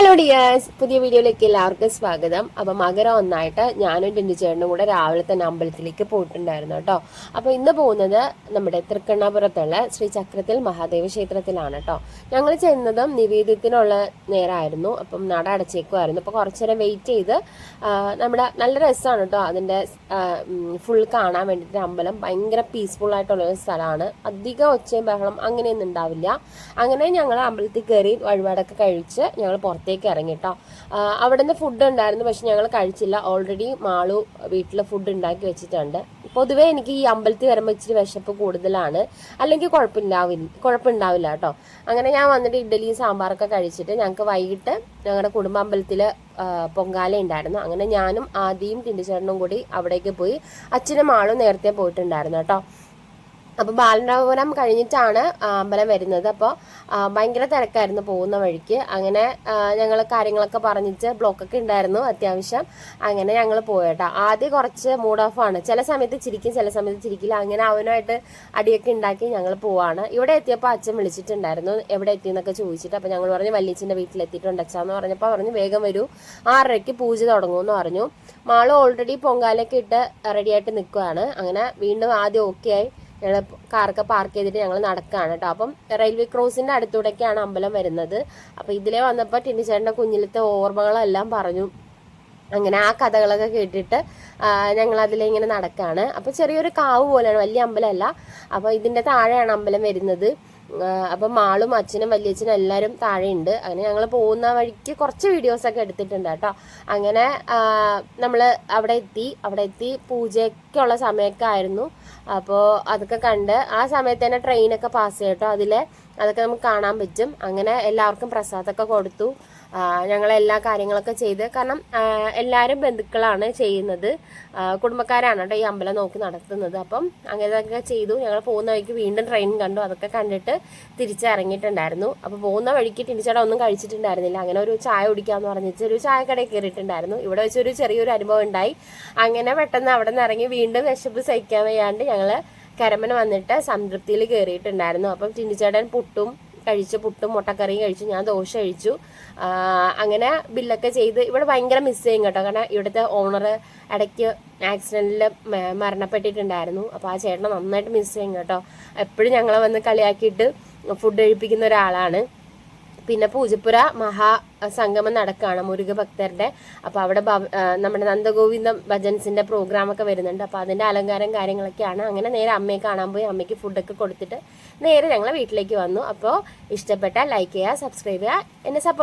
Hello dears, പുതിയ വീഡിയോയിലേക്ക് എല്ലാവർക്കും സ്വാഗതം. അപ്പം മകരം ഒന്നായിട്ട് ഞാനും ടിൻഡു ചേട്ടനും കൂടെ രാവിലെ തന്നെ അമ്പലത്തിലേക്ക് പോയിട്ടുണ്ടായിരുന്നു കേട്ടോ. അപ്പോൾ ഇന്ന് പോകുന്നത് നമ്മുടെ തൃക്കണ്ണാപുരത്തുള്ള ശ്രീ ചക്രത്തിൽ മഹാദേവ ക്ഷേത്രത്തിലാണ് കേട്ടോ. ഞങ്ങൾ ചെന്നതും നിവേദ്യത്തിനുള്ള നേരമായിരുന്നു. അപ്പം നട അടച്ചേക്കുമായിരുന്നു. അപ്പോൾ കുറച്ചു നേരം വെയിറ്റ് ചെയ്ത് നമ്മുടെ നല്ല രസമാണ് കേട്ടോ. അതിൻ്റെ ഫുൾ കാണാൻ വേണ്ടിയിട്ട് അമ്പലം ഭയങ്കര പീസ്ഫുൾ ആയിട്ടുള്ളൊരു സ്ഥലമാണ്. അധികം ഒച്ചയും ബഹളം അങ്ങനെയൊന്നും ഉണ്ടാവില്ല. അങ്ങനെ ഞങ്ങൾ അമ്പലത്തിൽ കയറി വഴിപാടൊക്കെ കഴിച്ച് ഞങ്ങൾ പുറത്തേക്ക് ഇറങ്ങി കേട്ടോ. അവിടെ നിന്ന് ഫുഡ് ഉണ്ടായിരുന്നു, പക്ഷെ ഞങ്ങൾ കഴിച്ചില്ല. ഓൾറെഡി മാളു വീട്ടിൽ ഫുഡ് ഉണ്ടാക്കി വെച്ചിട്ടുണ്ട്. പൊതുവേ എനിക്ക് ഈ അമ്പലത്തിൽ വരുമ്പോൾ ഇച്ചിരി വിശപ്പ് കൂടുതലാണ്, അല്ലെങ്കിൽ കുഴപ്പമുണ്ടാവില്ല കേട്ടോ. അങ്ങനെ ഞാൻ വന്നിട്ട് ഇഡ്ഡലിയും സാമ്പാറൊക്കെ കഴിച്ചിട്ട് ഞങ്ങൾക്ക് വൈകിട്ട് ഞങ്ങളുടെ കുടുംബാമ്പലത്തിൽ പൊങ്കാല ഉണ്ടായിരുന്നു. അങ്ങനെ ഞാനും ആദ്യം ടിൻഡുചേട്ടനും കൂടി അവിടേക്ക് പോയി. അച്ഛനും മാളും നേരത്തെ പോയിട്ടുണ്ടായിരുന്നു കേട്ടോ. അപ്പോൾ ബാലരാമപുരം കഴിഞ്ഞിട്ടാണ് അമ്പലം വരുന്നത്. അപ്പോൾ ഭയങ്കര തിരക്കായിരുന്നു പോകുന്ന വഴിക്ക്. അങ്ങനെ ഞങ്ങൾ കാര്യങ്ങളൊക്കെ പറഞ്ഞിട്ട് ബ്ലോക്കൊക്കെ ഉണ്ടായിരുന്നു അത്യാവശ്യം. അങ്ങനെ ഞങ്ങൾ പോയേട്ടാ. ആദ്യം കുറച്ച് മൂഡ് ഓഫ് ആണ്, ചില സമയത്ത് ചിരിക്കും ചില സമയത്ത് ചിരിക്കില്ല. അങ്ങനെ അവനുമായിട്ട് അടിയൊക്കെ ഉണ്ടാക്കി ഞങ്ങൾ പോവാണ്. ഇവിടെ എത്തിയപ്പോൾ അച്ഛൻ വിളിച്ചിട്ടുണ്ടായിരുന്നു എവിടെ എത്തിയെന്നൊക്കെ ചോദിച്ചിട്ട്. അപ്പോൾ ഞങ്ങൾ പറഞ്ഞു വല്യച്ഛൻ്റെ വീട്ടിലെത്തിയിട്ടുണ്ട് അച്ഛാന്ന് പറഞ്ഞപ്പോൾ പറഞ്ഞു വേഗം വരൂ, 6:30 പൂജ തുടങ്ങുമെന്ന് പറഞ്ഞു. മാള് ഓൾറെഡി പൊങ്കാലൊക്കെ ഇട്ട് റെഡിയായിട്ട് നിൽക്കുകയാണ്. അങ്ങനെ വീണ്ടും ആദ്യം ഓക്കെ ആയി. ഞങ്ങൾ കാറൊക്കെ പാർക്ക് ചെയ്തിട്ട് ഞങ്ങൾ നടക്കുകയാണ് കേട്ടോ. അപ്പം റെയിൽവേ ക്രോസിൻ്റെ അടുത്തൂടെയൊക്കെയാണ് അമ്പലം വരുന്നത്. അപ്പോൾ ഇതിലേ വന്നപ്പോൾ ടിൻഡുചേട്ടൻ്റെ കുഞ്ഞിലത്തെ ഓർമ്മകളെല്ലാം പറഞ്ഞു. അങ്ങനെ ആ കഥകളൊക്കെ കേട്ടിട്ട് ഞങ്ങൾ അതിലിങ്ങനെ നടക്കുകയാണ്. അപ്പോൾ ചെറിയൊരു കാവ് പോലെയാണ്, വലിയ അമ്പലമല്ല. അപ്പോൾ ഇതിൻ്റെ താഴെയാണ് അമ്പലം വരുന്നത്. അപ്പം മാളും അച്ഛനും വല്യച്ഛനും എല്ലാവരും താഴെയുണ്ട്. അങ്ങനെ ഞങ്ങൾ പോകുന്ന വഴിക്ക് കുറച്ച് വീഡിയോസൊക്കെ എടുത്തിട്ടുണ്ട് കേട്ടോ. അങ്ങനെ നമ്മൾ അവിടെ എത്തി പൂജയ്ക്കുള്ള സമയമൊക്കെ ആയിരുന്നു. അപ്പോൾ അതൊക്കെ കണ്ട് ആ സമയത്ത് തന്നെ ട്രെയിനൊക്കെ പാസ് ചെയ്യട്ടോ. അതൊക്കെ നമുക്ക് കാണാൻ പറ്റും. അങ്ങനെ എല്ലാവർക്കും പ്രസാദമൊക്കെ കൊടുത്തു. ഞങ്ങളെല്ലാ കാര്യങ്ങളൊക്കെ ചെയ്ത്, കാരണം എല്ലാവരും ബന്ധുക്കളാണ് ചെയ്യുന്നത്, കുടുംബക്കാരാണ് കേട്ടോ ഈ അമ്പലം നോക്കി നടത്തുന്നത്. അപ്പം അങ്ങനെയൊക്കെ ചെയ്തു. ഞങ്ങൾ പോകുന്ന വഴിക്ക് വീണ്ടും ട്രെയിൻ കണ്ടു. അതൊക്കെ കണ്ടിട്ട് തിരിച്ചിറങ്ങിയിട്ടുണ്ടായിരുന്നു. അപ്പോൾ പോകുന്ന വഴിക്ക് ടിൻഡുചേട്ടൻ ഒന്നും കഴിച്ചിട്ടുണ്ടായിരുന്നില്ല. അങ്ങനെ ഒരു ചായ കുടിക്കാമെന്ന് പറഞ്ഞിട്ട് ഒരു ചായക്കടയിൽ കയറിയിട്ടുണ്ടായിരുന്നു. ഇവിടെ വെച്ചൊരു ചെറിയൊരു അനുഭവം ഉണ്ടായി. അങ്ങനെ പെട്ടെന്ന് അവിടെ നിന്ന് ഇറങ്ങി വീണ്ടും വിശപ്പ് സഹിക്കാൻ വയ്യാണ്ട് ഞങ്ങൾ കരമന വന്നിട്ട് സംതൃപ്തിയിൽ കയറിയിട്ടുണ്ടായിരുന്നു. അപ്പം ടിൻഡുചേട്ടൻ പുട്ടും മുട്ടക്കറിയും കഴിച്ചു, ഞാൻ ദോശ കഴിച്ചു. അങ്ങനെ ബില്ലൊക്കെ ചെയ്ത് ഇവിടെ ഭയങ്കര മിസ് ചെയ്യും കേട്ടോ. കാരണം ഇവിടുത്തെ ഓണർ ഇടയ്ക്ക് ആക്സിഡൻറ്റിൽ മരണപ്പെട്ടിട്ടുണ്ടായിരുന്നു. അപ്പോൾ ആ ചേട്ടനെ നന്നായിട്ട് മിസ് ചെയ്യും കേട്ടോ. എപ്പോഴും ഞങ്ങളെ വന്ന് കളിയാക്കിയിട്ട് ഫുഡ് കഴിപ്പിക്കുന്ന ഒരാളാണ്. പിന്നെ പൂജപ്പുര മഹാസംഗമം നടക്കുകയാണ് മുരുക ഭക്തരുടെ. അപ്പോൾ അവിടെ നമ്മുടെ നന്ദഗോവിന്ദം ഭജൻസിൻ്റെ പ്രോഗ്രാമൊക്കെ വരുന്നുണ്ട്. അപ്പോൾ അതിൻ്റെ അലങ്കാരം കാര്യങ്ങളൊക്കെയാണ്. അങ്ങനെ നേരെ അമ്മയെ കാണാൻ പോയി. അമ്മയ്ക്ക് ഫുഡൊക്കെ കൊടുത്തിട്ട് നേരെ ഞങ്ങൾ വീട്ടിലേക്ക് വന്നു. അപ്പോൾ ഇഷ്ടപ്പെട്ടാൽ ലൈക്ക് ചെയ്യുക, സബ്സ്ക്രൈബ് ചെയ്യുക, എന്നെ സപ്പോർട്ട്